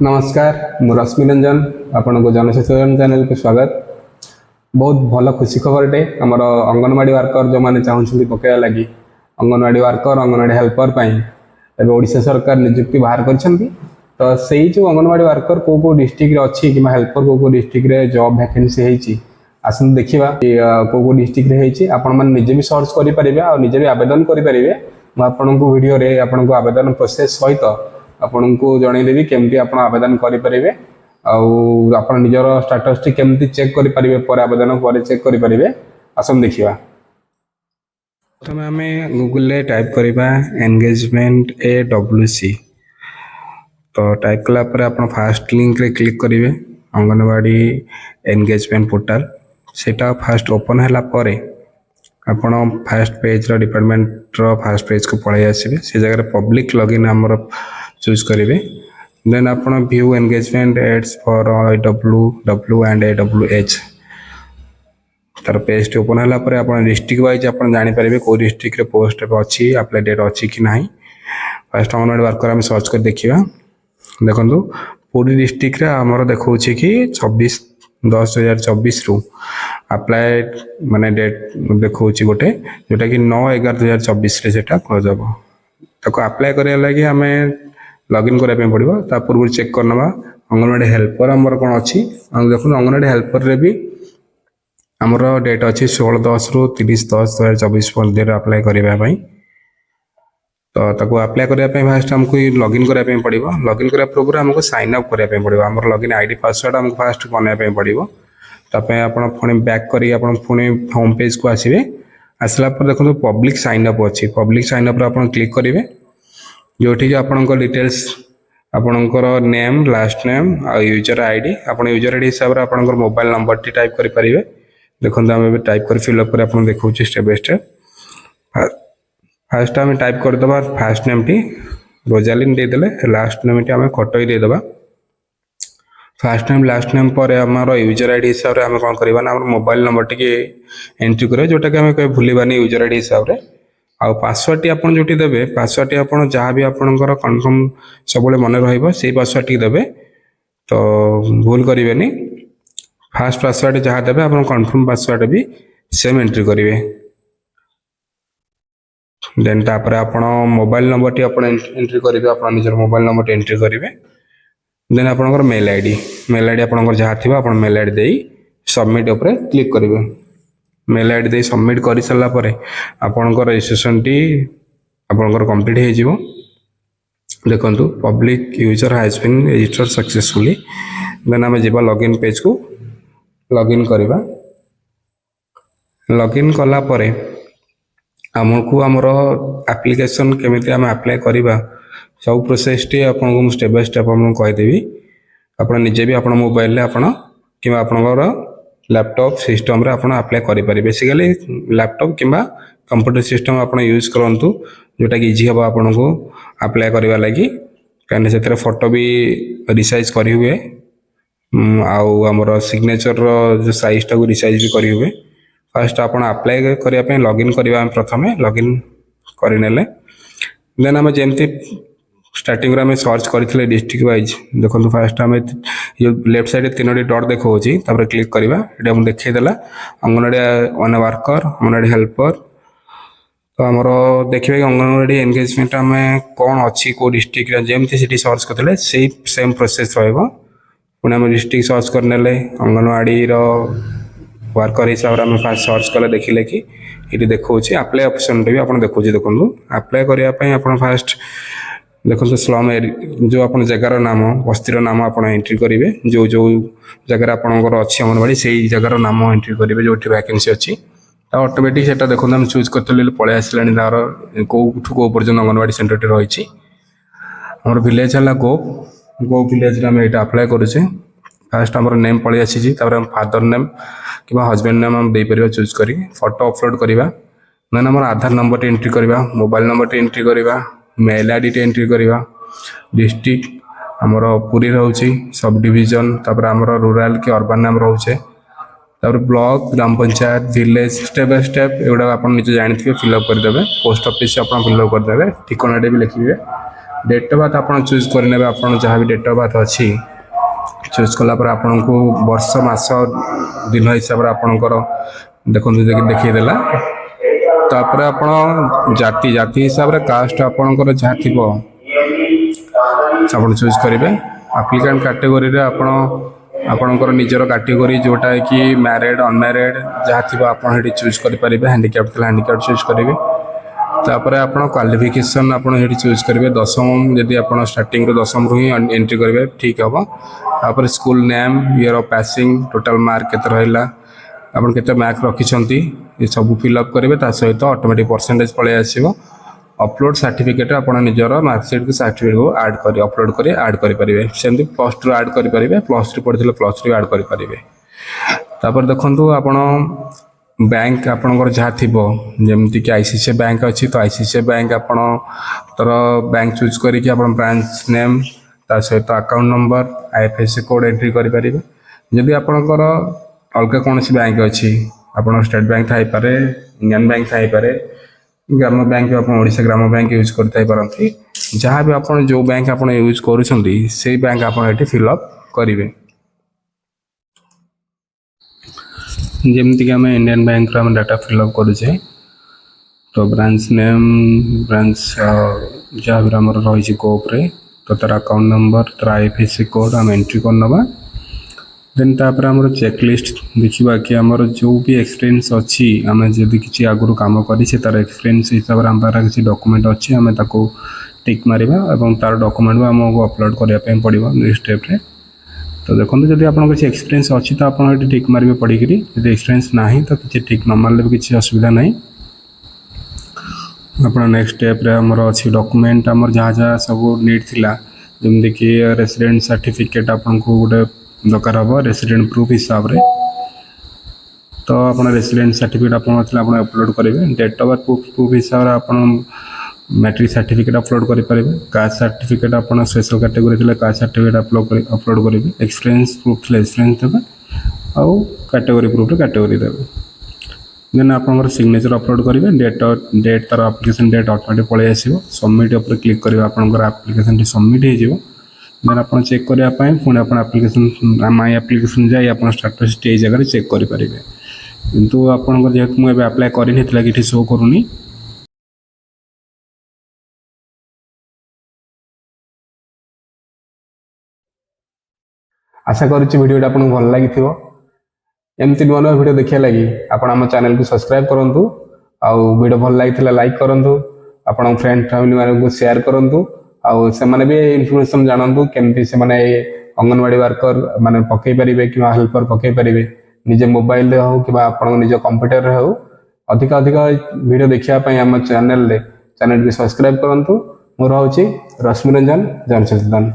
नमस्कार मु रश्मि रंजन आपण को जनसचेतन चैनल को स्वागत। बहुत भल खुशी खबरटे आमर अंगनवाड़ी वर्कर जो मैंने चाहते पकड़ा लगी अंगनवाड़ी वर्कर अंगनवाड़ी हेल्पर एवं ओडिशा सरकार नियुक्ति बाहर कर तो से जो अंगनवाड़ी वर्कर को डिस्ट्रिक्ट अच्छी कि हेल्पर को डिस्ट्रिक्ट जॉब वैकेंसी होती आसन देखा को डिस्ट्रिक्ट आपण मैंने निजे भी सर्च करेंगे और निजे भी आवेदन करेंगे मुझे भिडियो आपन को आवेदन प्रोसेस सहित आपन को जनईदेवी केमती आप आवेदन करेंगे आप निजर स्टाटस टी केमती चेक करेंगे पर आवेदन पर चेक करेंगे आसन देखा। प्रथम आम गूगल टाइप करवा एंगेजमेंट AWC तो टाइप कलापर आप फास्ट लिंक रे क्लिक करेंगे अंगनवाड़ी एंगेजमेंट पोर्टाल सेटा फास्ट ओपन है आपण first page department first page को पलि आसवे से जगह पब्लिक लॉगिन आमर चूज करेंगे देन आपण view engagement ads for AWW and AWH तार पेज ओपन है आप डिस्ट्रिक्ट वाइज आप जानीपर कौ डिस्ट्रिक्ट पोस्ट अच्छी अप्लाई डेट अच्छी कि ना। फास्ट अंगनवाड़ी वर्कर आम सर्च कर देखा देखो पूरी डिस्ट्रिक्ट आमर देखा कि 24/10/2024 रु अप्लाई माने डेट देखा गोटे जोटा कि 9/11/2024 क्लोज हम ताको अप्लाई करने लगे आम लॉगिन करने पड़ो ता पूर्व चेक करना अंगनवाड़ी हेल्पर आमर कौन अच्छी देखो अंगनवाड़ी हेल्पर रे भी आमर डेट अच्छी 16/10 रु 30/10/2024 मध्य अप्लाई करने तो ताको अप्लाई करने फास्ट आमको लॉगिन करने पड़ो लॉगिन करने पूर्व आमको साइन अप करने पड़ो आम लॉगिन आईडी पासवर्ड आमको फास्ट बनाया पड़ो तापर आप बैक कर होम पेज को आसवे आसला देखो पब्लिक साइन अप अच्छी पब्लिक साइन अप आप क्लिक करेंगे जो आपंकर डिटेल्स आपणकर नेम लास्ट नेम आ यूजर आईडी आप यूजर आईडी हिसाब से आपंकर मोबाइल नंबर टी टाइप करेंगे देखो आम टाइप कर फिलअप कर आपको देखा स्टेप बाय स्टेप फास्ट आम टाइप करदे फास्ट नेम टी रोजालिन देदेले लास्ट नेम टी आम कटई देदेबा फास्ट नेम लास्ट नेम पर आमर यूजर आईडी हिसाब से आम कौन करवा मोबाइल नंबर टी एंट्री करें जोटा कि आम कहीं भूलवानी यूजर आईडी हिसाब से आउ पासवर्ड टी आप जो देवे पासवर्ड टी आप जहाँ भी आपंकर कन्फर्म सब मन रही पासवर्ड टी देवे तो भूल करेंगे फास्ट पासवर्ड जहाँ देवे आप कन्फर्म पासवर्ड भी सेम एंट्री करेंगे देन तापर आप मोबाइल नंबर टी एंट्री करेंगे आप निजर मोबाइल नंबर टी एंट्री करेंगे देन आपंकर मेल आईडी आपंकर जहाँ थी आप मेल आईडी दे सबमिट उपर क्लिक करेंगे मेल आईडी दे सबमिट कर सारापर आपंकर रजिस्ट्रेशन टी आपंकर कंप्लीट हो देखो public user has been registered successfully then आम जा लॉगिन पेज को लॉगिन करवा लॉगिन कलापर आमको आमर एप्लिकेशन केमिति आम अप्लाई करवा सब प्रोसेस टी आपको स्टेप बाय स्टेप आपको कहीदेवी आप निजे भी आप मोबाइल आप कि आपंकर लैपटॉप सिस्टम रे आपन अप्लाई करि पारे बेसिकली लैपटॉप किंबा कंप्यूटर सिस्टम आपन यूज करंतु जोटा कि इजी हबा आपन को अप्लाई करबा लागि काने सेतरे फोटो भी रिसाइज करि हुए आउ हमर सिग्नेचर रो जो साइज टा को रिसाइज भी करि हुए फर्स्ट आपन अप्लाई करिया पे लॉगिन करबा प्रथमे लॉगिन करिनेले देन हम जेमति स्टार्टिंग में सर्च करते डिस्ट्रिक्ट वाइज देखो फास्ट आम लेफ्ट साइड 3 डॉट देखा क्लिक करवा ये देखईदेला अंगनवाड़ी वर्कर अंगनवाड़ी हेल्पर तो आमर देखिए अंगनवाड़ी एंगेजमेंट आम कौन अच्छी कौ डिस्ट्रिक्ट जमती सर्च करते से सेम प्रोसेस पुणी आम डिस्ट्रिक्ट सर्च करने अंगनवाड़ी वर्कर हिसाब से आम फास्ट सर्च कले देखिले कि ये देखा अप्लाई ऑप्शन भी आप देखो देखो अप्लाई करने आप फास्ट देखो स्लम जो आप जगार नाम बस्तीर नाम आप एंट्री करेंगे जो जो जगह आपंकर अच्छी अंगनवाड़ी से जगार नाम एंट्री करेंगे जो वैकेंसी अच्छी ऑटोमेटिक से देखो आम चूज करते पलि आसला तार कौठू कौ पर्यटन अंगनवाड़ी सेंटर टी रही आम विलेज है गो विलेज आम ये अप्लाई करुचे फास्ट आम नेम पलि आसी फादर नेम कि हजबैंड नेम आम देपर चूज कर फोटो अपलोड करवा देन आम आधार नंबर एंट्री करवा मोबाइल नंबर एंट्री करवा मेल आईडी एंट्री करवा डिस्ट्रिक्ट आमर पुरी रोचे सब डिविजन तापर आमर रूराल कि अर्बन नाम रोचे तापर ब्लॉक ग्राम panchayat village step by step एगुड़ा आप निजे जानी फिलअप करदे पोस्ट ऑफिस आप फिलअप करदे ठिकाना भी लिखे डेट ऑफ बर्थ आप चूज करने आप जहाँ भी डेट ऑफ बर्थ अच्छी चूज कलापर आपन को वर्ष मास दिन हिसाब से आपणकर देखो देखीदेला तापर आपण जाति जाति हिसाब से कास्ट आपणकर जहाँ थी आप चूज करेंगे आप्लिकेंट कैटेगोरी आपण आपणकर निजर कैटेगोरी जोटा कि मैरिड अनमैरिड जहाँ थी आप चूज करेंगे हैंडिकैप्ट थी हैंडिकैप्ट चूज करेंगे तापर आप क्वालिफिकेशन आप चूज करेंगे दशम जदि आप स्टार्टिंग दशम रु ही एंट्री करेंगे ठीक हम तापर school name year of passing total mark केते रहिला आप केते मार्क रखिछंती ये सब फिलअप करेंगे सहित ऑटोमेटिक परसेंटेज पलि आसीबो अपलोड सर्टिफिकेट आप निजर मार्कशीट को सर्टिफिकेट को ऐड कर अपलोड कर ऐड करेंगे सेमती +2 ऐड करेंगे +3 पढ़ते +3 ऐड करेंगे तापर देखो आपण बैंक आपणकर जहाँ थी जमती कि आईसीआईसीआई बैंक अच्छी तो आईसीआईसीआई बैंक आप बैंक चूज करके ब्रांच नेम ता सहित account number IFSC code entry करेंगे जदि आपणकर अलग कौन बैंक अच्छी आप स्टेट बैंक थाईपे इंडियन बैंक थाईपे ग्राम बैंक आप ओडिशा ग्राम बैंक यूज करते जहाँ भी आप जो बैंक आप यूज कर बैंक आप फिलअप करेंगे जमीक आम इंडियन बैंक आम डाटा फिलअप करुचे तो ब्रांच नेम ब्रांच जहाँ भी आम रही कोप्रे तो तार अकाउंट नंबर तार आईएफएससी कोड आम एंट्री करनवा देन तापर आम चेकलिस्ट देखा कि आमर जो भी एक्सपीरियंस अच्छी आम जदि किसी आगुरी कम करे तार एक्सपीरियंस हिसाब से आम पाखे किसी डॉक्यूमेंट अच्छी आम ताको टिक मारिबा और तार डॉक्यूमेंट आमको अपलोड करने पड़ो नेक्स्ट स्टेप रे तो देखो जब आप किसी एक्सपीरियंस अच्छी तो आप टिक मारे पढ़ी जब एक्सपीरियंस ना तो किसी टिक न मारे भी किसी असुविधा ना आप नेक्स्ट स्टेप रे आमर अच्छी डॉक्यूमेंट आमर जहाँ जहाँ सब नीड थिला जमीक कि रेसिडेंट सर्टिफिकेट आपको गोटे दरकार हम रेसिडेंट प्रूफ हिसाब रे तो आप रेसिडेंट सर्टिफिकेट आप अपलोड करेंगे डेट ऑफ बर्थ प्रूफ हिसाब से आप मैट्रिक सर्टिफिकेट अपलोड करेंगे कास्ट सर्टिफिकेट आप स्पेशल कैटेगोरी थी कास्ट सर्टिफिकेट अपलोड करेंगे एक्सपीरियंस प्रूफ थी एक्सपीरियंस देवे आउ कैटेगोरी प्रूफ कैटेगोरी देवे देन आप सिग्नेचर अपलोड करेंगे डेट तार एप्लिकेशन डेट ऑटोमेटिक पलि आसो सबमिट उपर क्लिक करेंगे आपंकर एप्लिकेशन सबमिट हो देन आप चेक करने पुणी आप एप्लिकेशन माई एप्लिकेशन जाए आप स्टाटस ये जगह चेक करेंगे किंतु आपंकर जेहेतु मुझे अप्लाई करी कि शो करूनी आशा करुच्ची वीडियो आपको भल लगी एमती नुआ नुआ वीडियो देखा लगी आप चैनल को सब्सक्राइब करूँ आउ वीडियो भल लगी लाइक करूँ आप फ्रेंड फैमिली मानक शेयर करूँ आउ से भी इनफॉरमेशन जानतु केमती से अंगनवाड़ी वर्कर माने पकई पारे कि हेल्पर पकई पारे निजे मोबाइल हो कि आप निज कंप्यूटर हो अधिक अधिक वीडियो देखापी आम चैनल को सब्सक्राइब करूँ मुझे रश्मिरंजन जनसचेतन।